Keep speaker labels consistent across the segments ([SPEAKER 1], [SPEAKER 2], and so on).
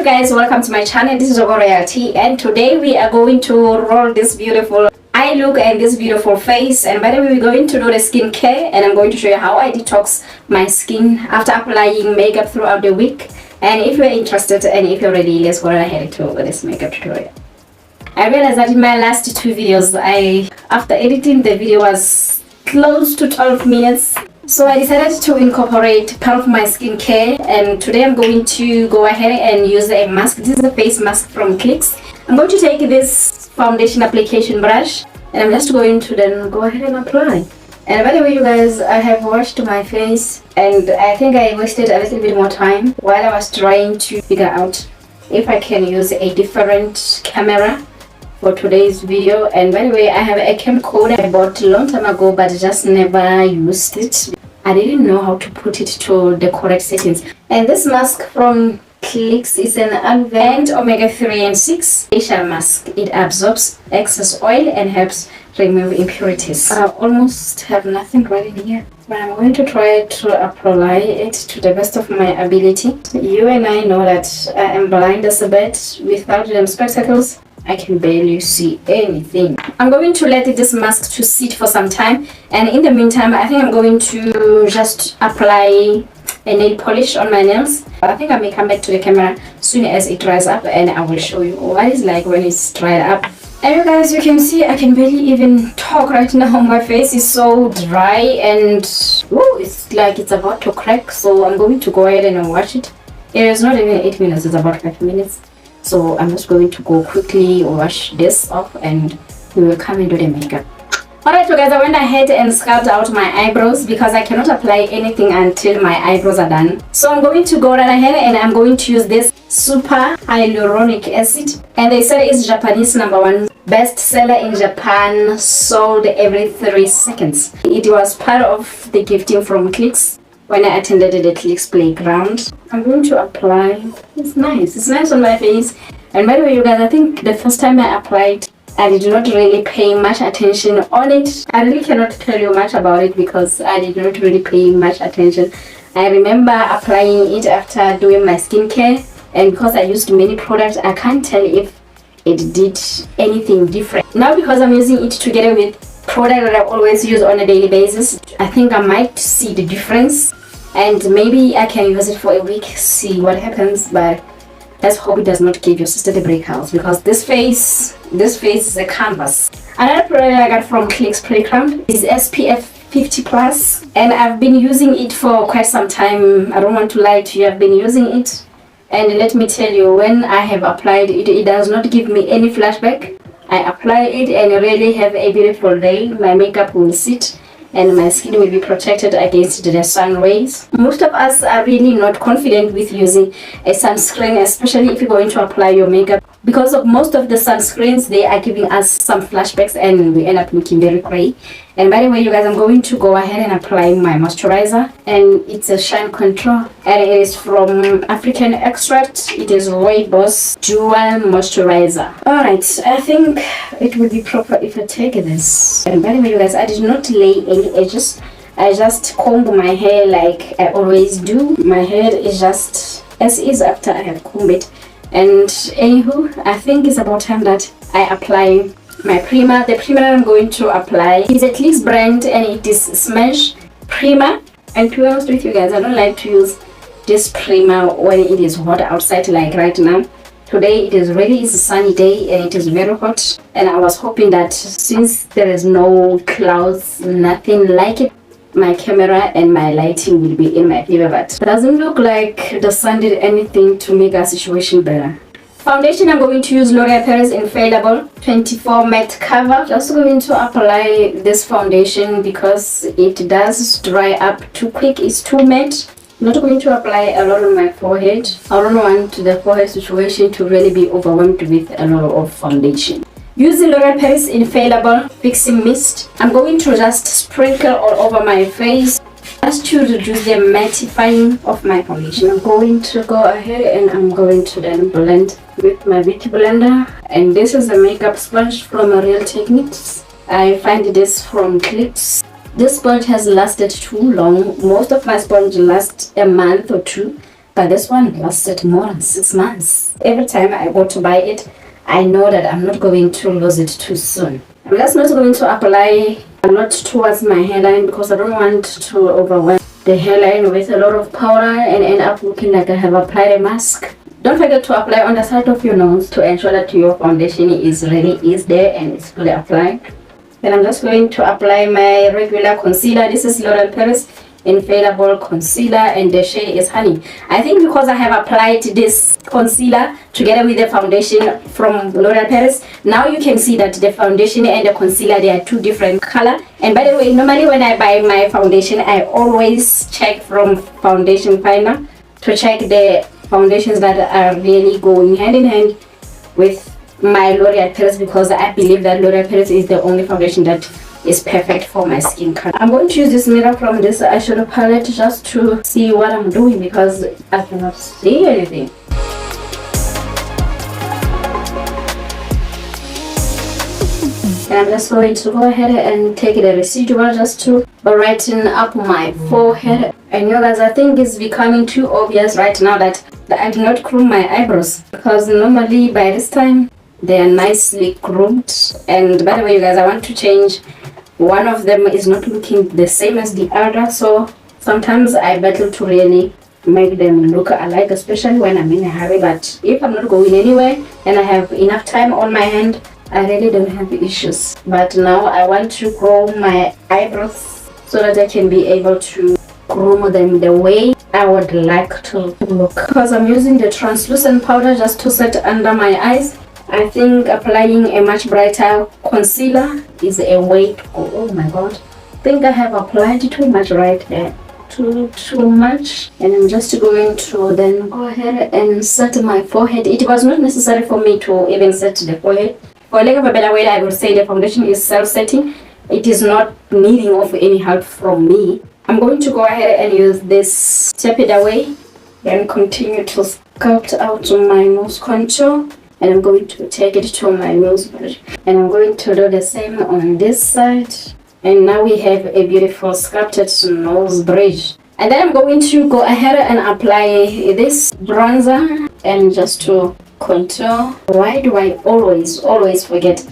[SPEAKER 1] Hello guys, welcome to my channel. This is Ogo Royalty, and today we are going to roll this beautiful eye look and this beautiful face. And by the way, we're going to do the skincare, and I'm going to show you how I detox my skin after applying makeup throughout the week. And if you're interested and if you're ready, let's go ahead to this makeup tutorial. I realized that in my last two videos, after editing the video was close to 12 minutes. So I decided to incorporate part of my skincare, and today I'm going to go ahead and use a mask. This is a face mask from Clicks. I'm going to take this foundation application brush and I'm just going to then go ahead and apply. And by the way, you guys, I have washed my face and I think I wasted a little bit more time while I was trying to figure out if I can use a different camera for today's video. And by the way, I have a camcorder I bought a long time ago but just never used it. I didn't know how to put it to the correct settings. And this mask from Clicks is an aloe vera and omega-3 and 6 facial mask. It absorbs excess oil and helps remove impurities. I almost have nothing right in here, but I'm going to try to apply it to the best of my ability. You and I know that I am blind as a bat. Without them spectacles, I can barely see anything. I'm going to let this mask to sit for some time, and in the meantime I think I'm going to just apply a nail polish on my nails. I think I may come back to the camera soon as it dries up and I will show you what it's like when it's dried up. And you guys, you can see I can barely even talk right now. My face is so dry and it's like it's about to crack, so I'm going to go ahead and wash it. It is not even 8 minutes, it's about 5 minutes. So I'm just going to go quickly wash this off and we will come and do the makeup. Alright, so guys, I went ahead and sculpted out my eyebrows because I cannot apply anything until my eyebrows are done. So I'm going to go right ahead and I'm going to use this super hyaluronic acid. And they said it's Japanese #1 best seller in Japan, sold every 3 seconds. It was part of the gifting from Clicks when I attended the Clicks playground. I'm going to apply. It's nice on my face. And by the way, you guys, I think the first time I applied, I did not really pay much attention on it. I really cannot tell you much about it because I did not really pay much attention. I remember applying it after doing my skincare, and because I used many products, I can't tell if it did anything different. Now because I'm using it together with product that I always use on a daily basis, I think I might see the difference, and maybe I can use it for a week, see what happens. But let's hope it does not give your sister the breakouts, because this face is a canvas. Another product I got from Clicks Playground is SPF 50 plus, and I've been using it for quite some time. I don't want to lie to you, I've been using it, and let me tell you, when I have applied it, it does not give me any flashback. I apply it and really have a beautiful day. My makeup will sit and my skin will be protected against the sun rays. Most of us are really not confident with using a sunscreen, especially if you're going to apply your makeup, because of most of the sunscreens, they are giving us some flashbacks and we end up looking very gray. And by the way, you guys, I'm going to go ahead and apply my moisturizer, and it's a shine control, and it is from African Extract. It is Rooibos Dual Moisturizer. Alright, I think it will be proper if I take this. And by the way, you guys, I did not lay any edges. I just combed my hair like I always do. My hair is just as is after I have combed it. And anywho, I think it's about time that I apply my primer. The primer I'm going to apply is a Clicks brand and it is Smash Primer. And to be honest with you guys, I don't like to use this primer when it is hot outside like right now. Today it is a sunny day and it is very hot, and I was hoping that since there is no clouds, nothing like it, my camera and my lighting will be in my favor, but it doesn't look like the sun did anything to make our situation better. Foundation, I'm going to use L'Oreal Paris Infallible 24 Matte Cover. Just going to apply this foundation because it does dry up too quick. It's too matte. I'm not going to apply a lot on my forehead. I don't want the forehead situation to really be overwhelmed with a lot of foundation. Using L'Oreal Paris Infallible Fixing Mist, I'm going to just sprinkle all over my face just to reduce the mattifying of my foundation. I'm going to go ahead and I'm going to then blend with my beauty blender. And this is a makeup sponge from Real Techniques. I find this from Clicks. This sponge has lasted too long. Most of my sponge lasts a month or two. But this one lasted more than 6 months. Every time I go to buy it, I know that I'm not going to lose it too soon. I'm just not going to apply a lot towards my hairline because I don't want to overwhelm the hairline with a lot of powder and end up looking like I have applied a mask. Don't forget to apply on the side of your nose to ensure that your foundation is there and it's fully applied. Then I'm just going to apply my regular concealer. This is L'Oreal Paris Infallible Concealer and the shade is Honey. I think because I have applied this concealer together with the foundation from L'Oreal Paris, now you can see that the foundation and the concealer, they are two different color. And by the way, normally when I buy my foundation, I always check from Foundation Finder to check the foundations that are really going hand in hand with my L'Oreal Paris, because I believe that L'Oreal Paris is the only foundation that is perfect for my skin color. I'm going to use this mirror from this eyeshadow palette just to see what I'm doing because I cannot see anything. And I'm just going to go ahead and take the residual just to brighten up my forehead. And you guys, I think it's becoming too obvious right now that I do not comb my eyebrows, because normally by this time they are nicely groomed. And by the way, you guys, I want to change. One of them is not looking the same as the other, so sometimes I battle to really make them look alike, especially when I'm in a hurry. But if I'm not going anywhere and I have enough time on my hand, I really don't have issues. But now I want to grow my eyebrows so that I can be able to groom them the way I would like to look. Because I'm using the translucent powder just to set under my eyes, I think applying a much brighter concealer is a way to go. Oh my god, I think I have applied too much right there. Too much. And I'm just going to then go ahead and set my forehead. It was not necessary for me to even set the forehead. For lack of a better way, I would say the foundation is self-setting. It is not needing of any help from me. I'm going to go ahead and use this Tap It Away and continue to sculpt out my nose contour. And I'm going to take it to my nose bridge. And I'm going to do the same on this side. And now we have a beautiful sculpted nose bridge. And then I'm going to go ahead and apply this bronzer and just to contour. Why do I always forget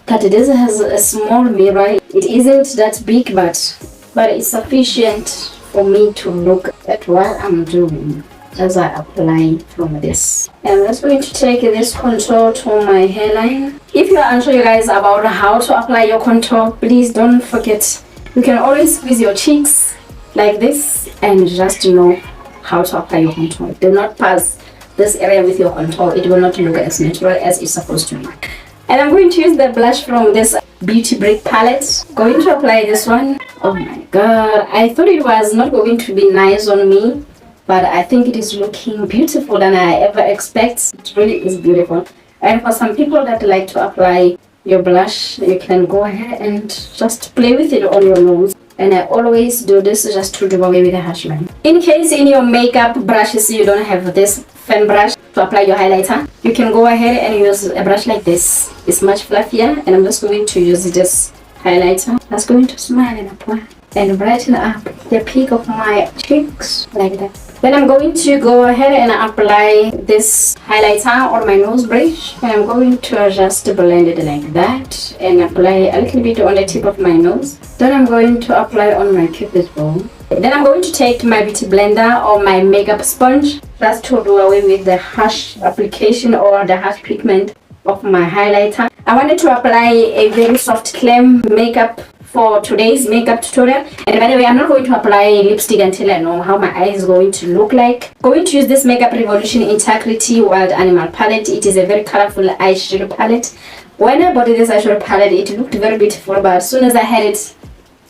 [SPEAKER 1] that this has a small mirror? It isn't that big, but it's sufficient for me to look at what I'm doing as I apply from this. And I'm just going to take this contour to my hairline. If you are unsure, you guys, about how to apply your contour, please don't forget, you can always squeeze your cheeks like this and just know how to apply your contour. Do not pass this area with your contour. It will not look as natural as it's supposed to look. And I'm going to use the blush from this Beauty Break palette. Going to apply this one. Oh my god, I thought it was not going to be nice on me, but I think it is looking beautiful than I ever expect. It really is beautiful. And for some people that like to apply your blush, you can go ahead and just play with it on your nose. And I always do this just to do away with the harsh line. In case in your makeup brushes you don't have this fan brush to apply your highlighter, you can go ahead and use a brush like this. It's much fluffier, and I'm just going to use this highlighter. I'm just going to smile and apply and brighten up the peak of my cheeks like that. Then I'm going to go ahead and apply this highlighter on my nose bridge, and I'm going to just blend it like that and apply a little bit on the tip of my nose. Then I'm going to apply on my cupid bow. Then I'm going to take my beauty blender or my makeup sponge just to do away with the harsh application or the harsh pigment of my highlighter. I wanted to apply a very soft glam makeup for today's makeup tutorial. And by the way, I'm not going to apply lipstick until I know how my eye is going to look like. Going to use this Makeup Revolution Integrity Wild Animal palette. It is a very colorful eyeshadow palette. When I bought this eyeshadow palette, it looked very beautiful, but as soon as I had it,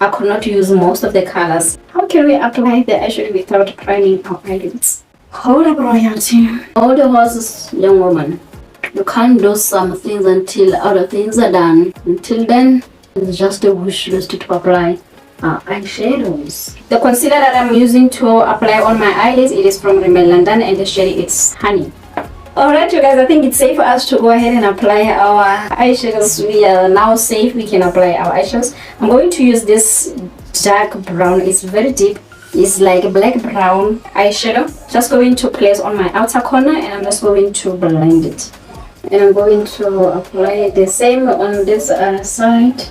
[SPEAKER 1] I could not use most of the colors. How can we apply the eyeshadow without priming our eyelids? Hold up, royalty. Hold the horses, young woman. You can't do some things until other things are done. Until then, it's just a wish list to apply eyeshadows. The concealer that I'm using to apply on my eyelids, it is from Rimmel London, and the shade is Honey. Alright, you guys, I think it's safe for us to go ahead and apply our eyeshadows. We are now safe, we can apply our eyeshadows. I'm going to use this dark brown. It's very deep, is like black brown eyeshadow. Just going to place on my outer corner, and I'm just going to blend it. And I'm going to apply the same on this other side.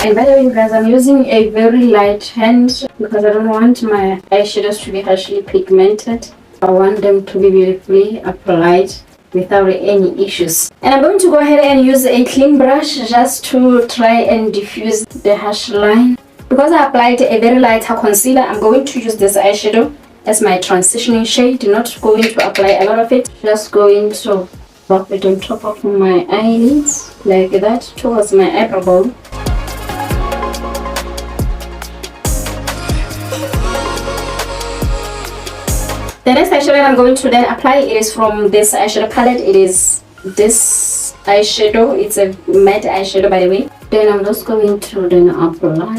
[SPEAKER 1] And by the way, you guys, I'm using a very light hand because I don't want my eyeshadows to be harshly pigmented. I want them to be beautifully applied without any issues. And I'm going to go ahead and use a clean brush just to try and diffuse the harsh line. Because I applied a very lighter concealer, I'm going to use this eyeshadow as my transitioning shade. Not going to apply a lot of it, just going to rub it on top of my eyelids like that towards my eyebrow bone. The next eyeshadow that I'm going to then apply, it is from this eyeshadow palette. It is this eyeshadow. It's a matte eyeshadow, by the way. Then I'm just going to then apply.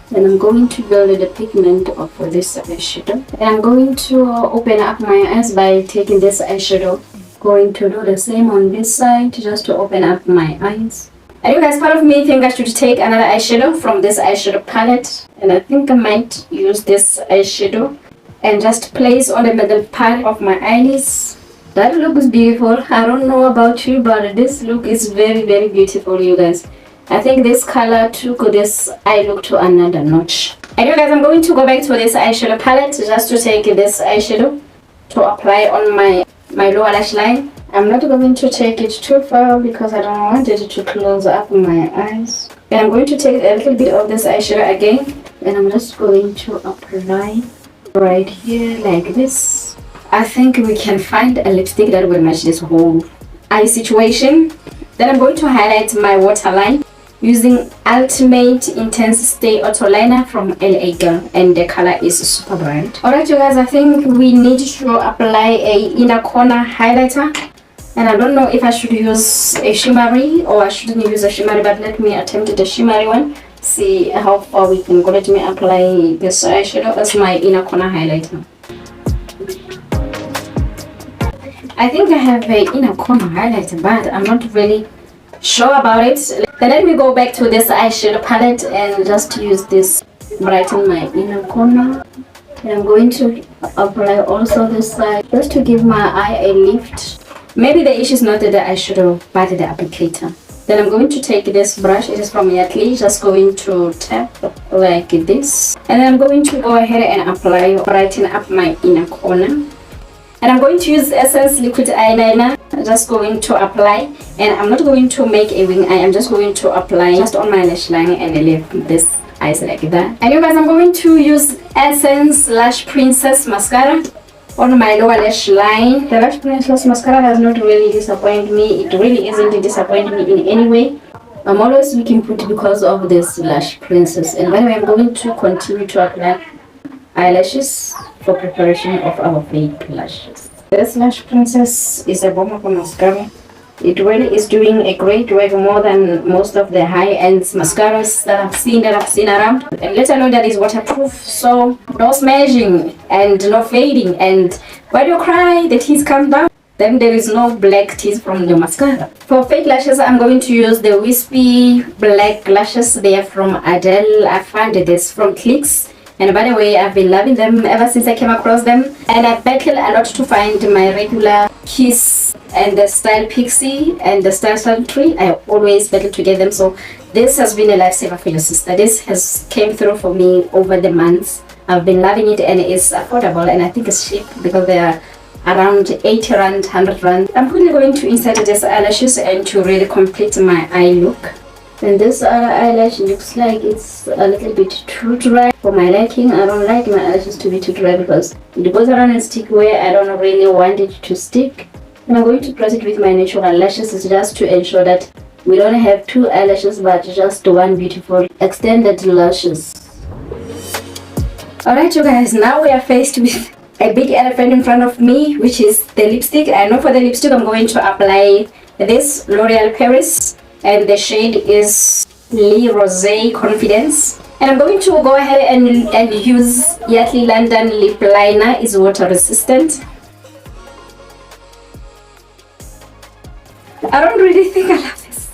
[SPEAKER 1] Then I'm going to build the pigment of this eyeshadow. And I'm going to open up my eyes by taking this eyeshadow. Going to do the same on this side just to open up my eyes. And you guys, part of me think I should take another eyeshadow from this eyeshadow palette. And I think I might use this eyeshadow and just place on the middle part of my eyelids. That looks beautiful. I don't know about you, but this look is very, very beautiful, you guys. I think this color took this eye look to another notch. And you guys, I'm going to go back to this eyeshadow palette just to take this eyeshadow to apply on my lower lash line. I'm not going to take it too far because I don't want it to close up my eyes. And I'm going to take a little bit of this eyeshadow again, and I'm just going to apply right here like this. I think we can find a lipstick that will match this whole eye situation. Then I'm going to highlight my waterline using Ultimate Intense Stay Auto Liner from LA Girl, and the color is super bright. Alright you guys, I think we need to apply a inner corner highlighter, and I don't know if I should use a shimmery or I shouldn't use a shimmery, but let me attempt the shimmery one. See how far we can go. Let me apply this eyeshadow as my inner corner highlighter. I think I have an inner corner highlighter, but I'm not really sure about it. Then let me go back to this eyeshadow palette and just use this brighten my inner corner. And I'm going to apply also this side just to give my eye a lift. Maybe the issue is not the eyeshadow but the applicator. Then I'm going to take this brush, it is from Yardley, just going to tap like this. And then I'm going to go ahead and apply, brighten up my inner corner. And I'm going to use Essence Liquid Eyeliner, just going to apply. And I'm not going to make a wing eye, I'm just going to apply just on my lash line and leave this eyes like that. And you guys, I'm going to use Essence Lash Princess Mascara on my lower lash line. The Lash Princess Mascara has not really disappointed me. It really isn't disappointing me in any way. I'm always looking pretty because of this Lash Princess. And by the way, I'm going to continue to apply eyelashes for preparation of our fake lashes. This Lash Princess is a bomb of a mascara. It really is doing a great work, more than most of the high-end mascaras that I've seen around. And let alone that is waterproof, so no smudging and no fading. And when you cry, the tears come down. Then there is no black tears from the mascara. For fake lashes, I'm going to use the Wispy Black Lashes. They are from Adele. I found this from Clicks. And by the way, I've been loving them ever since I came across them. And I battled a lot to find my regular Kiss and the Style Pixie and the Style Tree. I always battle to get them. So this has been a lifesaver for your sister. This has came through for me over the months. I've been loving it, and it's affordable, and I think it's cheap because they are around 80 rand, 100 rand. I'm quickly going to insert these eyelashes and to really complete my eye look. And this other eyelash looks like it's a little bit too dry for my liking. I don't like my eyelashes to be too dry because it goes around and stick where I don't really want it to stick. And I'm going to press it with my natural lashes just to ensure that we don't have two eyelashes but just one beautiful extended lashes. Alright you guys, now we are faced with a big elephant in front of me, which is the lipstick. I know for the lipstick I'm going to apply this L'Oreal Paris, and the shade is Le Rosé Confidence. And I'm going to go ahead and use Yardley London Lip Liner. It's water resistant. I don't really think I love this.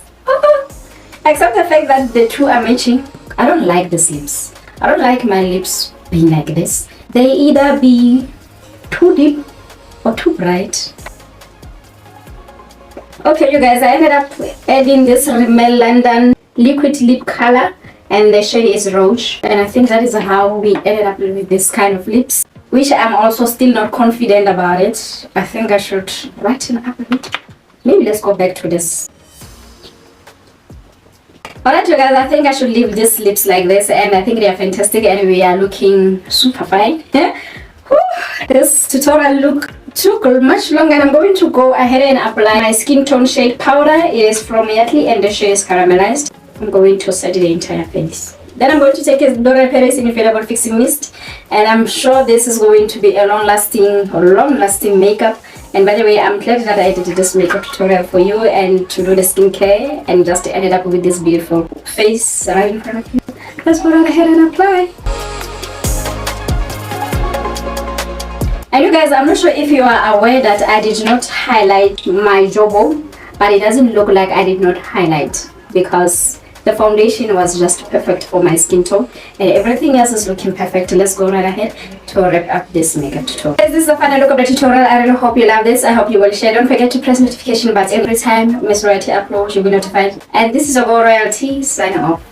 [SPEAKER 1] Except the fact that the two are matching. I don't like these lips. I don't like my lips being like this. They either be too deep or too bright. Okay, you guys, I ended up adding this Rimmel London liquid lip color, and the shade is Rouge, and I think that is how we ended up with this kind of lips, which I'm also still not confident about it. I think I should brighten up a bit. Maybe let's go back to this. Alright, you guys, I think I should leave these lips like this, and I think they are fantastic, and we are looking super fine. This tutorial look took much longer, and I'm going to go ahead and apply my skin tone shade powder. It is from Yardley and the shade is Caramelized. I'm going to set the entire face. Then I'm going to take a L'Oreal Paris Infallible Fixing Mist, and I'm sure this is going to be a long-lasting makeup. And by the way, I'm glad that I did this makeup tutorial for you and to do the skincare, and just ended up with this beautiful face right in front of you. Let's go ahead and apply. And you guys, I'm not sure if you are aware that I did not highlight my jaw bone, but it doesn't look like I did not highlight because the foundation was just perfect for my skin tone, and everything else is looking perfect. Let's go right ahead to wrap up this makeup tutorial. Guys, this is the final look of the tutorial. I really hope you love this. I hope you will share. Don't forget to press notification button every time Miss Royalty uploads. You'll be notified. And this is your Royalty signing off.